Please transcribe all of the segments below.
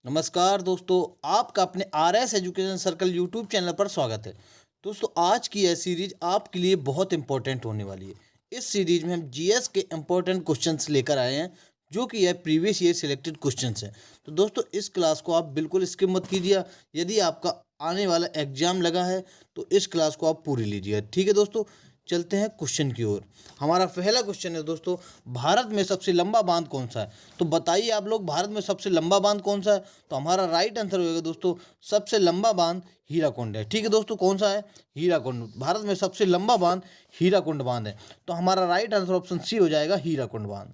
नमस्कार दोस्तों, आपका अपने R S education circle YouTube channel पर स्वागत है। दोस्तों, आज की यह सीरीज आपके लिए बहुत इंपॉर्टेंट होने वाली है। इस सीरीज में हम जीएस के इंपॉर्टेंट क्वेश्चंस लेकर आए हैं, जो कि यह प्रीवियस ईयर सिलेक्टेड क्वेश्चंस हैं। तो दोस्तों, इस क्लास को आप बिल्कुल स्किप मत कीजिए। यदि आपका आने वाला एग्जाम लगा है तो इस क्लास को आप पूरी लीजिए। ठीक है दोस्तों, चलते हैं क्वेश्चन की ओर। हमारा पहला क्वेश्चन है दोस्तों, भारत में सबसे लंबा बांध कौन सा है? तो बताइए आप लोग, भारत में सबसे लंबा बांध कौन सा है? तो हमारा राइट आंसर होगा दोस्तों, सबसे लंबा बांध हीराकुंड है। ठीक है दोस्तों, कौन सा है? हीराकुंड। भारत में सबसे लंबा बांध हीराकुंड बांध है। तो हमारा राइट आंसर ऑप्शन सी हो जाएगा, हीराकुंड बांध।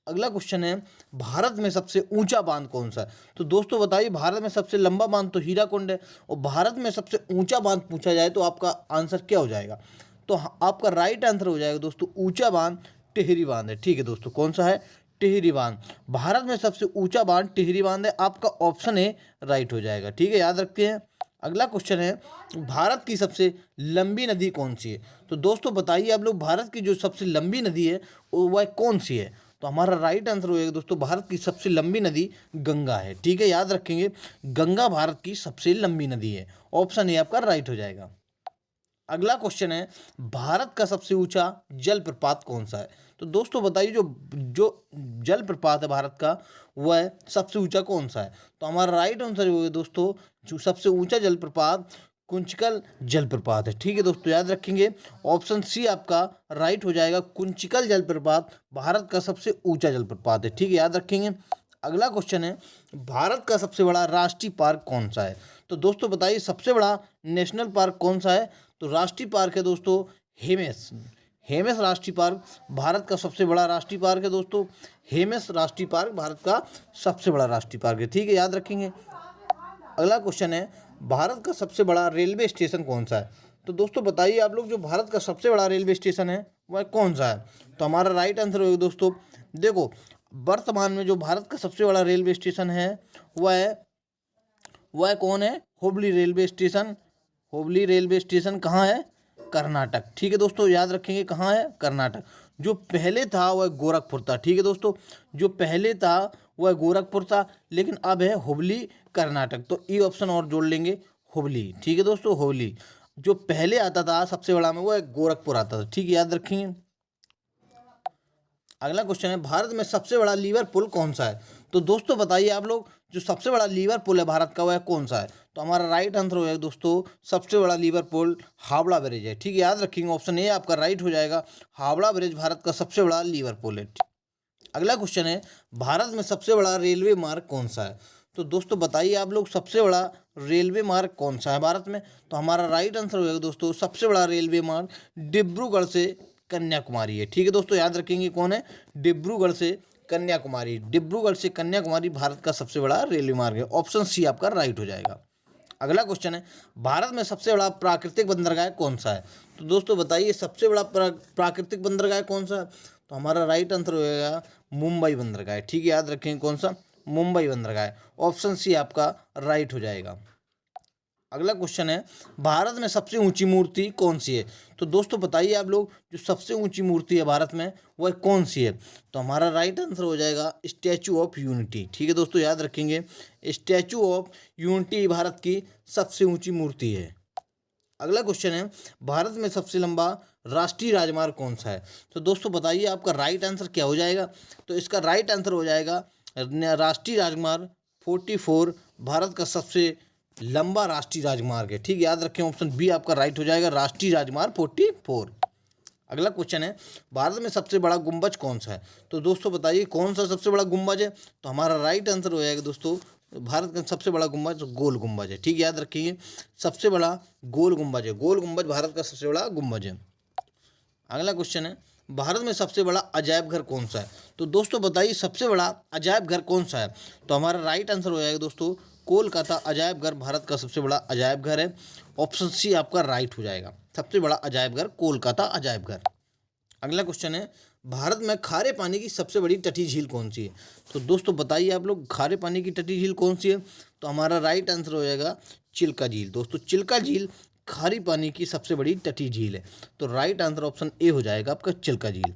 अगला क्वेश्चन है, भारत में सबसे ऊंचा बांध कौन सा है? तो दोस्तों बताइए, भारत में सबसे लंबा बांध तो हीराकुंड है, और भारत में सबसे ऊंचा बांध पूछा जाए तो आपका आंसर क्या हो जाएगा? तो आपका राइट आंसर हो जाएगा दोस्तों, ऊंचा बांध टिहरी बांध है। ठीक है दोस्तों, कौन सा है? टिहरी बांध। भारत में सबसे ऊंचा बांध टिहरी बांध है। आपका ऑप्शन ए राइट हो जाएगा। ठीक है, याद रखते हैं। अगला क्वेश्चन है, भारत की सबसे लंबी नदी कौन सी है? तो दोस्तों बताइए आप लोग, भारत की जो सबसे लंबी नदी है वह कौन सी है? तो हमारा राइट आंसर होगा दोस्तों, भारत की सबसे लंबी नदी गंगा है। ठीक है, याद रखेंगे, गंगा भारत की सबसे लंबी नदी है। ऑप्शन ए आपका राइट हो जाएगा। अगला क्वेश्चन है, भारत का सबसे ऊंचा जलप्रपात कौन सा है? तो दोस्तों बताइए, जो जो जलप्रपात है भारत का, वह सबसे ऊंचा कौन सा है? तो हमारा राइट आंसर होगा दोस्तों, जो सबसे ऊंचा जलप्रपात कुंचिकल जलप्रपात है। ठीक है दोस्तों, याद रखेंगे, ऑप्शन सी आपका राइट हो जाएगा। कुंचिकल जलप्रपात भारत का सबसे ऊंचा जलप्रपात है। ठीक है, याद रखेंगे। अगला क्वेश्चन है, भारत का सबसे बड़ा राष्ट्रीय पार्क कौन सा है? तो दोस्तों बताइए, सबसे बड़ा नेशनल पार्क कौन सा है? तो राष्ट्रीय पार्क है दोस्तों, हेमेस। हेमेस राष्ट्रीय पार्क भारत का सबसे बड़ा राष्ट्रीय पार्क है दोस्तों। हेमेस राष्ट्रीय पार्क भारत का सबसे बड़ा राष्ट्रीय पार्क है। ठीक है, याद रखेंगे। अगला क्वेश्चन है, भारत का सबसे बड़ा रेलवे स्टेशन कौन सा है? तो दोस्तों बताइए आप लोग, जो भारत का सबसे बड़ा रेलवे स्टेशन है वह कौन सा है? तो हमारा राइट आंसर होगा दोस्तों, देखो, वर्तमान में जो भारत का सबसे बड़ा रेलवे स्टेशन है वह कौन है? Hubli railway station. Hubli railway station कहाँ है? कर्नाटक। ठीक है दोस्तों, याद रखेंगे, कहाँ है? कर्नाटक। जो पहले था वह गोरखपुर था। ठीक है दोस्तों, जो पहले था वह गोरखपुर था, लेकिन अब है हुबली कर्नाटक। तो ई ऑप्शन और जोड़ लेंगे, हुबली। ठीक है दोस्तों, हुबली। जो पहले आता था सबसे बड़ा में, वह गोरखपुर आता था। ठीक है, याद रखेंगे। अगला क्वेश्चन है, भारत में सबसे बड़ा लीवर पुल कौन सा है? तो दोस्तों बताइए आप लोग, जो सबसे बड़ा लीवर पुल है भारत का, वह कौन सा है? तो हमारा राइट आंसर होगा दोस्तों, सबसे बड़ा लीवर पुल हावड़ा ब्रिज है। ठीक है, याद रखेंगे, ऑप्शन ए आपका राइट हो जाएगा। हावड़ा ब्रिज भारत का सबसे बड़ा लीवर पुल है। अगला क्वेश्चन है, भारत में सबसे बड़ा रेलवे मार्ग कौन सा है? तो दोस्तों बताइए आप लोग, सबसे बड़ा रेलवे मार्ग कौन सा है भारत में? तो हमारा राइट आंसर होगा दोस्तों, सबसे बड़ा रेलवे मार्ग डिब्रूगढ़ से कन्याकुमारी है। ठीक है दोस्तों, याद रखेंगे, कौन है? डिब्रूगढ़ से कन्याकुमारी। डिब्रूगढ़ से कन्याकुमारी भारत का सबसे बड़ा रेलवे मार्ग है। ऑप्शन सी आपका राइट हो जाएगा। अगला क्वेश्चन है, भारत में सबसे बड़ा प्राकृतिक बंदरगाह कौन सा है? तो दोस्तों बताइए, सबसे बड़ा प्राकृतिक बंदरगाह कौन सा है? तो हमारा राइट आंसर होगा मुंबई बंदरगाह। ठीक है, याद रखें, कौन सा? मुंबई बंदरगाह। ऑप्शन सी आपका राइट हो जाएगा। अगला क्वेश्चन है, भारत में सबसे ऊंची मूर्ति कौन सी है? तो दोस्तों बताइए आप लोग, जो सबसे ऊंची मूर्ति है भारत में, वह कौन सी है? तो हमारा राइट आंसर हो जाएगा स्टैचू ऑफ यूनिटी। ठीक है दोस्तों, याद रखेंगे, स्टैचू ऑफ यूनिटी भारत की सबसे ऊंची मूर्ति है। अगला क्वेश्चन है, भारत में सबसे लंबा राष्ट्रीय राजमार्ग कौन सा है? तो दोस्तों बताइए, आपका राइट आंसर क्या हो जाएगा? तो इसका राइट आंसर हो जाएगा राष्ट्रीय राजमार्ग 44 भारत का सबसे लंबा राष्ट्रीय राजमार्ग है। ठीक है, याद रखें, ऑप्शन बी आपका राइट हो जाएगा, राष्ट्रीय राजमार्ग 44। अगला क्वेश्चन है, भारत में सबसे बड़ा गुंबज कौन सा है? तो दोस्तों बताइए, कौन सा सबसे बड़ा गुंबज है? तो हमारा राइट आंसर हो जाएगा दोस्तों, भारत का सबसे बड़ा गुंबज गोल गुंबज है। ठीक है, याद रखिए, सबसे बड़ा गोल गुंबज है। गोल गुंबज भारत का सबसे बड़ा गुंबज है। अगला क्वेश्चन है, भारत में सबसे बड़ा अजायब घर कौन सा है? तो दोस्तों बताइए, सबसे बड़ा अजायब घर कौन सा है? तो हमारा राइट आंसर हो जाएगा दोस्तों, कोलकाता अजायब घर भारत का सबसे बड़ा अजायब घर है। ऑप्शन सी आपका राइट हो जाएगा, सबसे बड़ा अजायब घर कोलकाता अजायब घर। अगला क्वेश्चन है, भारत में खारे पानी की सबसे बड़ी तटीय झील कौन सी है? तो दोस्तों बताइए आप लोग, खारे पानी की तटीय झील कौन सी है? तो हमारा राइट आंसर हो जाएगा चिल्का झील। दोस्तों, चिल्का झील खारी पानी की सबसे बड़ी तटीय झील है। तो राइट आंसर ऑप्शन ए हो जाएगा आपका, चिल्का झील।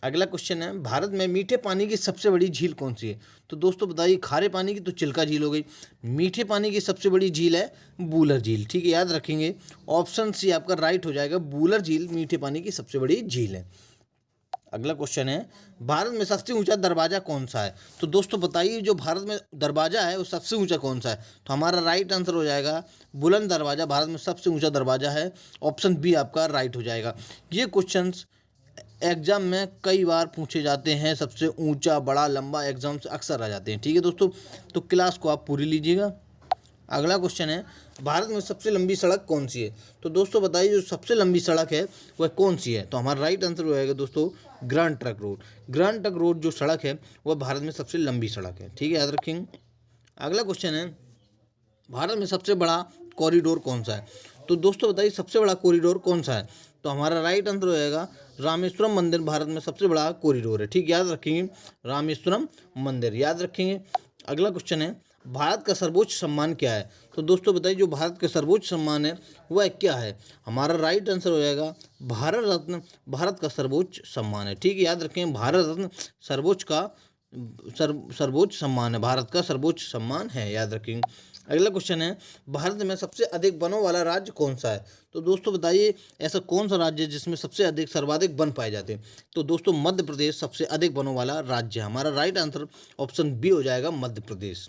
अगला क्वेश्चन है, भारत में मीठे पानी की सबसे बड़ी झील कौन सी है? तो दोस्तों बताइए, खारे पानी की तो चिल्का झील हो गई, मीठे पानी की सबसे बड़ी झील है बूलर झील। ठीक है, याद रखेंगे, ऑप्शन सी आपका राइट हो जाएगा, बूलर झील मीठे पानी की सबसे बड़ी झील है। अगला क्वेश्चन है, भारत में सबसे ऊंचा दरवाजा कौन सा है? तो दोस्तों बताइए, जो भारत में दरवाजा है वो सबसे ऊंचा कौन सा है? तो हमारा राइट आंसर हो जाएगा बुलंद दरवाजा, भारत में सबसे ऊंचा दरवाजा है, ऑप्शन बी आपका राइट हो जाएगा। ये क्वेश्चंस एग्जाम में कई बार पूछे जाते हैं, सबसे ऊंचा बड़ा लंबा एग्जाम से अक्सर आ जाते हैं। ठीक है दोस्तों, तो क्लास को आप पूरी लीजिएगा। अगला क्वेश्चन है, भारत में सबसे लंबी सड़क कौन सी है? तो दोस्तों बताइए, जो सबसे लंबी सड़क है वह कौन सी है? तो हमारा राइट आंसर हो जाएगा दोस्तों grand trunk road. Grand trunk road जो सड़क है वह भारत में सबसे लंबी सड़क है। ठीक है, याद रखेंगे। अगला क्वेश्चन है, भारत में सबसे बड़ा कॉरिडोर कौन सा है? तो दोस्तों बताइए, सबसे बड़ा कॉरिडोर कौन सा है? तो हमारा राइट आंसर हो जाएगा रामेश्वरम मंदिर, भारत में सबसे बड़ा कॉरिडोर है। ठीक, याद रखेंगे, रामेश्वरम मंदिर याद रखेंगे। अगला क्वेश्चन है, भारत का सर्वोच्च सम्मान क्या है? तो दोस्तों बताइए, जो भारत का सर्वोच्च सम्मान है वह क्या है? हमारा राइट आंसर हो जाएगा भारत रत्न, भारत का सर्वोच्च सम्मान है। ठीक है, याद रखें, भारत रत्न सर्वोच्च सम्मान है, भारत का सर्वोच्च सम्मान है, याद रखेंगे। अगला क्वेश्चन है, भारत में सबसे अधिक वनों वाला राज्य कौन सा है? तो दोस्तों बताइए, ऐसा कौन सा राज्य है जिसमें सबसे अधिक सर्वाधिक वन पाए जाते हैं? तो दोस्तों मध्य प्रदेश सबसे अधिक वनों वाला राज्य है, हमारा राइट आंसर ऑप्शन बी हो जाएगा, मध्य प्रदेश।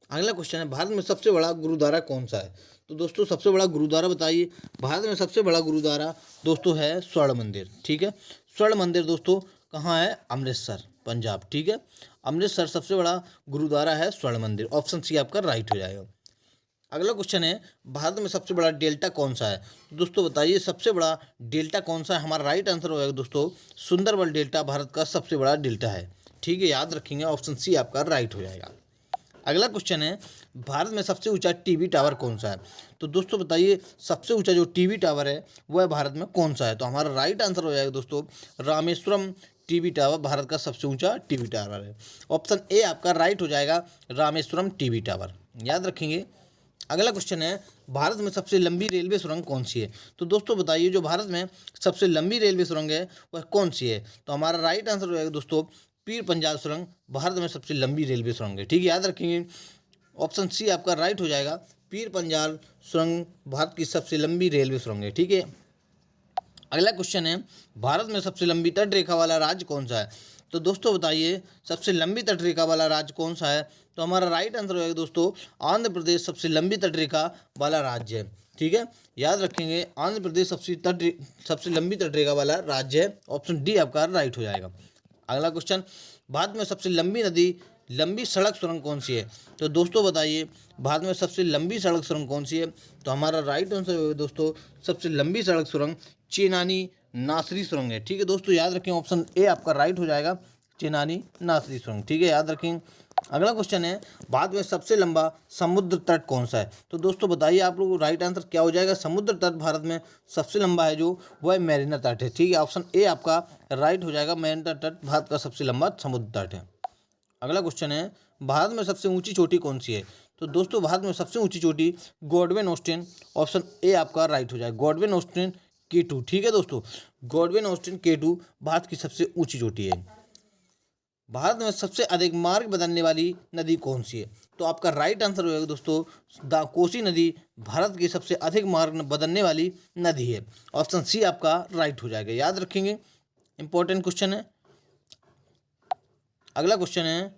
अगला क्वेश्चन है, भारत में सबसे बड़ा गुरुद्वारा कौन सा है? तो दोस्तों सबसे बड़ा गुरुद्वारा बताइए। भारत में सबसे बड़ा गुरुद्वारा दोस्तों है स्वर्ण मंदिर। ठीक है, स्वर्ण मंदिर दोस्तों कहाँ है? अमृतसर, पंजाब। ठीक है, अमृतसर सबसे बड़ा गुरुद्वारा है स्वर्ण मंदिर, ऑप्शन सी आपका राइट हो जाएगा। अगला क्वेश्चन है, भारत में सबसे बड़ा डेल्टा कौन सा है? तो दोस्तों बताइए, सबसे बड़ा डेल्टा कौन सा है? हमारा राइट आंसर हो जाएगा दोस्तों सुंदरबन डेल्टा, भारत का सबसे बड़ा डेल्टा है। ठीक है, याद रखेंगे, ऑप्शन सी आपका राइट हो जाएगा। अगला क्वेश्चन है, भारत में सबसे ऊंचा टीवी टावर कौन सा है? तो दोस्तों बताइए, सबसे ऊंचा जो टीवी टावर है वह भारत में कौन सा है? तो हमारा राइट आंसर हो जाएगा दोस्तों रामेश्वरम टीवी टावर, भारत का सबसे ऊंचा टीवी टावर है, ऑप्शन ए आपका राइट हो जाएगा, रामेश्वरम टीवी टावर, याद रखेंगे। अगला क्वेश्चन है, भारत में सबसे लंबी रेलवे सुरंग कौन सी है? तो दोस्तों बताइए, जो भारत में सबसे लंबी रेलवे सुरंग है वह कौन सी है? तो हमारा राइट आंसर हो जाएगा दोस्तों पीर पंजाल सुरंग, भारत में सबसे लंबी रेलवे सुरंग है। ठीक है, याद रखेंगे, ऑप्शन सी आपका राइट हो जाएगा, पीर पंजाल सुरंग भारत की सबसे लंबी रेलवे सुरंग है। ठीक है, अगला क्वेश्चन है, भारत में सबसे लंबी तट रेखा वाला राज्य कौन सा है? तो दोस्तों बताइए, सबसे लंबी तट रेखा वाला राज्य कौन सा है? तो हमारा राइट आंसर होगा दोस्तों आंध्र प्रदेश सबसे लंबी तट रेखा वाला राज्य है। ठीक है, याद रखेंगे, आंध्र प्रदेश सबसे लंबी तट रेखा वाला राज्य है, ऑप्शन डी आपका राइट हो जाएगा। अगला क्वेश्चन, भारत में सबसे लंबी सड़क सुरंग कौन सी है? तो दोस्तों बताइए, भारत में सबसे लंबी सड़क सुरंग कौन सी है? तो हमारा राइट आंसर होगा दोस्तों सबसे लंबी सड़क सुरंग चेनानी नासरी सुरंग है। ठीक है दोस्तों, याद रखें, ऑप्शन ए आपका राइट हो जाएगा, चेनानी नासरी सुरंग। ठीक है, याद रखें। अगला क्वेश्चन है, भारत में सबसे लंबा समुद्र तट कौन सा है? तो दोस्तों बताइए, आप लोग राइट आंसर क्या हो जाएगा? समुद्र तट भारत में सबसे लंबा है जो वह है मैरीना तट है। ठीक है, ऑप्शन ए आपका राइट हो जाएगा, मैरीना तट भारत का सबसे लंबा समुद्र तट है। अगला क्वेश्चन है, भारत में सबसे ऊंची चोटी कौन सी है? तो दोस्तों भारत में सबसे ऊंची चोटी गॉडविन ऑस्टिन, ऑप्शन ए आपका राइट हो जाएगा, गॉडविन ऑस्टिन K2। ठीक है दोस्तों, गॉडविन ऑस्टिन K2 भारत की सबसे ऊंची चोटी है। भारत में सबसे अधिक मार्ग बदलने वाली नदी कौन सी है? तो आपका राइट आंसर होगा दोस्तों कोसी नदी, भारत की सबसे अधिक मार्ग बदलने वाली नदी है, ऑप्शन सी आपका राइट हो जाएगा, याद रखेंगे, इंपॉर्टेंट क्वेश्चन है। अगला क्वेश्चन है,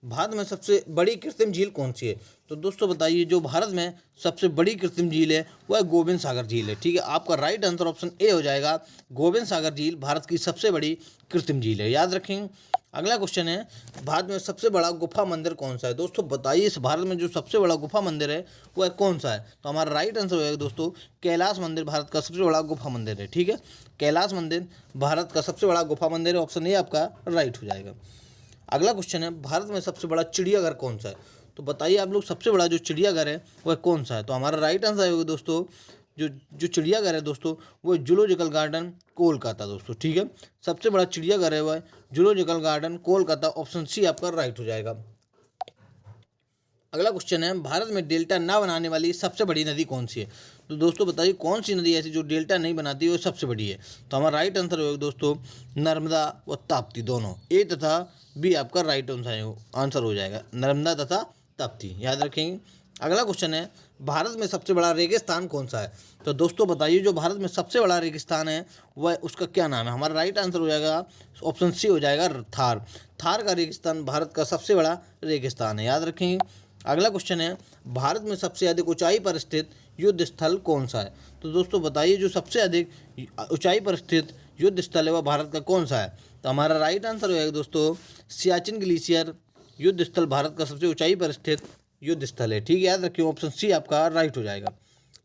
भारत में सबसे बड़ी कृत्रिम झील कौन सी है? तो दोस्तों बताइए, जो भारत में सबसे बड़ी कृत्रिम झील है वह गोविंद सागर झील है। ठीक है, आपका राइट आंसर ऑप्शन ए हो जाएगा, गोविंद सागर झील भारत की सबसे बड़ी कृत्रिम झील है, याद रखें। अगला क्वेश्चन है, भारत में सबसे बड़ा गुफा मंदिर कौन सा है? दोस्तों बताइए, इस भारत में जो सबसे बड़ा गुफा मंदिर है वह कौन सा है? तो हमारा राइट आंसर होगा दोस्तों कैलाश मंदिर, भारत का सबसे बड़ा गुफा मंदिर है। ठीक है, कैलाश मंदिर भारत का सबसे बड़ा गुफा मंदिर है, ऑप्शन ए आपका राइट हो जाएगा। अगला क्वेश्चन है, भारत में सबसे बड़ा चिड़ियाघर कौन सा है? तो बताइए आप लोग, सबसे बड़ा जो चिड़ियाघर है वह कौन सा है? तो हमारा राइट आंसर होगा दोस्तों जो चिड़ियाघर है दोस्तों वो जूलॉजिकल गार्डन कोलकाता दोस्तों। ठीक है, सबसे बड़ा चिड़ियाघर है वह zoological garden Kolkata, option C आपका राइट हो जाएगा। अगला क्वेश्चन है, भारत में डेल्टा ना बनाने वाली सबसे बड़ी नदी कौन सी है? तो दोस्तों बताइए कौन सी नदी ऐसी जो डेल्टा नहीं बनाती वो सबसे बड़ी है। तो हमारा राइट आंसर होगा दोस्तों नर्मदा व ताप्ती दोनों। ए तथा बी आपका राइट आंसर हो जाएगा, नर्मदा तथा ताप्ती, याद रखेंगे। अगला क्वेश्चन है भारत में सबसे बड़ा रेगिस्तान कौन सा है। तो दोस्तों बताइए जो भारत में सबसे बड़ा रेगिस्तान है वह उसका क्या नाम है। हमारा राइट आंसर हो जाएगा ऑप्शन सी हो जाएगा थार। थार का रेगिस्तान भारत का सबसे बड़ा रेगिस्तान है, याद रखेंगे। अगला क्वेश्चन है भारत में सबसे अधिक ऊंचाई पर स्थित युद्ध स्थल कौन सा है। तो दोस्तों बताइए जो सबसे अधिक ऊंचाई पर स्थित युद्ध स्थल है वह भारत का कौन सा है। तो हमारा राइट आंसर हो जाएगा दोस्तों सियाचिन ग्लेशियर युद्ध स्थल भारत का सबसे ऊंचाई पर स्थित युद्ध स्थल है, ठीक है, याद रखिए। ऑप्शन सी आपका राइट हो जाएगा।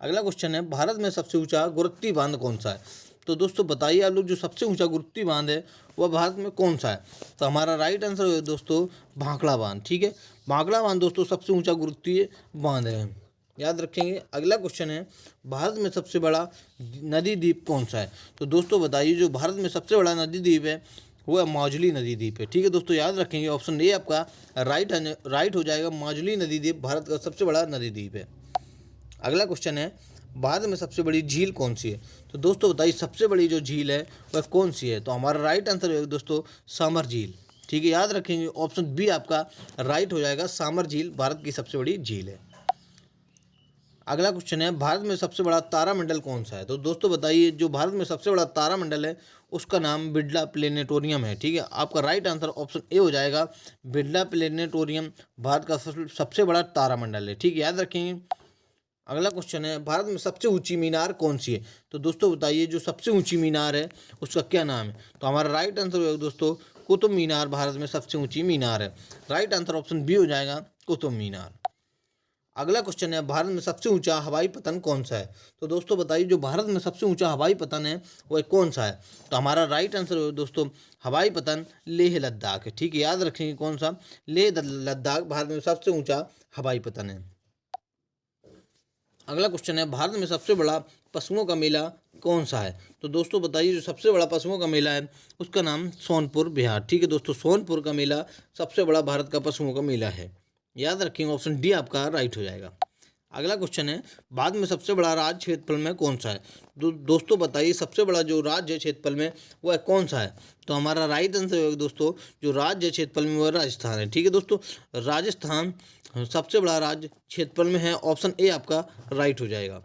अगला क्वेश्चन है भारत में सबसे ऊंचा गुरुत्वीय बांध कौन सा है। तो दोस्तों बताइए आप लोग जो सबसे ऊंचा गुरुत्वीय बांध है वह भारत में कौन सा है। तो हमारा राइट आंसर है दोस्तों भाखड़ा बांध, ठीक है। भाखड़ा बांध दोस्तों सबसे ऊंचा गुरुत्वीय बांध है, याद रखेंगे। अगला क्वेश्चन है भारत में सबसे बड़ा नदी द्वीप कौन सा है। तो दोस्तों बताइए जो भारत में सबसे बड़ा नदी द्वीप है वह माजुली नदी द्वीप है, ठीक है दोस्तों, याद रखेंगे। ऑप्शन ए आपका राइट हो जाएगा, माजुली नदी द्वीप भारत का सबसे बड़ा नदी द्वीप है। अगला क्वेश्चन है भारत में सबसे बड़ी झील कौन सी है। तो दोस्तों बताइए सबसे बड़ी जो झील है वह कौन सी है। तो हमारा राइट आंसर है दोस्तों सामर झील, ठीक है, याद रखेंगे। ऑप्शन बी आपका राइट हो जाएगा, सामर झील भारत की सबसे बड़ी झील है। अगला क्वेश्चन है भारत में सबसे बड़ा तारामंडल कौन सा है। तो दोस्तों बताइए जो भारत में सबसे बड़ा तारामंडल है उसका नाम बिरला प्लेनेटोरियम है, ठीक है। आपका राइट आंसर ऑप्शन ए हो जाएगा, बिरला प्लेनेटोरियम भारत का सबसे बड़ा तारामंडल है, ठीक है, याद रखेंगे। अगला क्वेश्चन है भारत में सबसे ऊंची मीनार कौन सी है। तो दोस्तों बताइए जो सबसे ऊंची मीनार है उसका क्या नाम है। तो हमारा राइट आंसर होगा दोस्तों कुतुब मीनार भारत में सबसे ऊंची मीनार है। राइट आंसर ऑप्शन बी हो जाएगा कुतुब मीनार। अगला क्वेश्चन है भारत में सबसे ऊंचा हवाई पतन कौन सा है। तो दोस्तों बताइए जो भारत में सबसे ऊंचा हवाई पतन है वह कौन सा है। तो हमारा राइट आंसर है दोस्तों हवाई पतन लेह लद्दाख है, ठीक है, याद रखेंगे कौन सा, लेह लद्दाख भारत में सबसे ऊंचा हवाई पतन है। अगला क्वेश्चन है भारत में सबसे बड़ा पशुओं का मेला कौन सा है। तो दोस्तों बताइए जो सबसे बड़ा पशुओं का मेला है उसका नाम सोनपुर बिहार, ठीक है दोस्तों, सोनपुर का मेला सबसे बड़ा भारत का पशुओं का मेला है, याद रखेंगे। ऑप्शन डी आपका राइट हो जाएगा। अगला क्वेश्चन है भारत में सबसे बड़ा राज्य क्षेत्रफल में कौन सा है। दोस्तों बताइए सबसे बड़ा जो राज्य है क्षेत्रफल में वह कौन सा है। तो हमारा राइट आंसर होगा दोस्तों जो राज्य है क्षेत्रफल में वह राजस्थान है, ठीक है दोस्तों, राजस्थान सबसे बड़ा राज्य क्षेत्रफल में है। ऑप्शन ए आपका राइट हो जाएगा।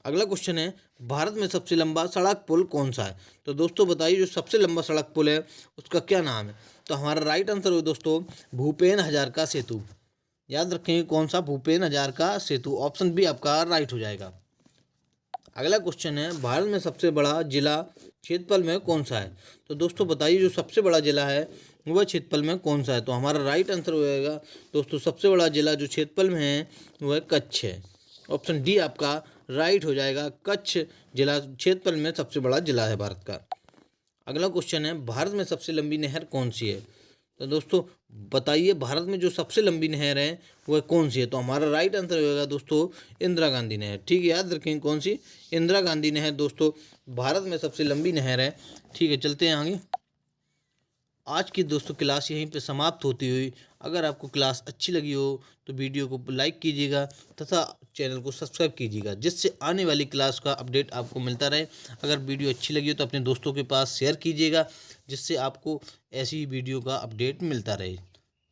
अगला क्वेश्चन है भारत में सबसे लंबा सड़क पुल कौन सा है। तो दोस्तों बताइए जो सबसे लंबा सड़क पुल है उसका क्या नाम है। तो हमारा राइट आंसर हो दोस्तों भूपेन हजारिका सेतु, याद रखेंगे कौन सा, भूपेन हजारिका सेतु। ऑप्शन बी आपका राइट हो जाएगा। अगला क्वेश्चन है भारत में सबसे बड़ा जिला क्षेत्रफल में कौन सा है। तो दोस्तों बताइए जो सबसे बड़ा जिला है वह क्षेत्रफल में कौन सा है। तो हमारा राइट आंसर हो जाएगा दोस्तों सबसे बड़ा जिला जो क्षेत्रफल में है वह कच्छ है। ऑप्शन डी आपका राइट हो जाएगा, कच्छ जिला क्षेत्रफल में सबसे बड़ा जिला है भारत का। अगला क्वेश्चन है भारत में सबसे लंबी नहर कौन सी है। तो दोस्तों बताइए भारत में जो सबसे लंबी नहर है वह कौन सी है। तो हमारा राइट आंसर होगा दोस्तों इंदिरा गांधी नहर, ठीक है, याद रखेंगे कौन सी, इंदिरा गांधी नहर दोस्तों भारत में सबसे लंबी नहर है, ठीक है। चलते हैं आगे। आज की दोस्तों क्लास यहीं पे समाप्त होती हुई। अगर आपको क्लास अच्छी लगी हो तो वीडियो को लाइक कीजिएगा तथा चैनल को सब्सक्राइब कीजिएगा जिससे आने वाली क्लास का अपडेट आपको मिलता रहे। अगर वीडियो अच्छी लगी हो तो अपने दोस्तों के पास शेयर कीजिएगा जिससे आपको ऐसी वीडियो का अपडेट मिलता रहे।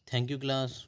Thank you class.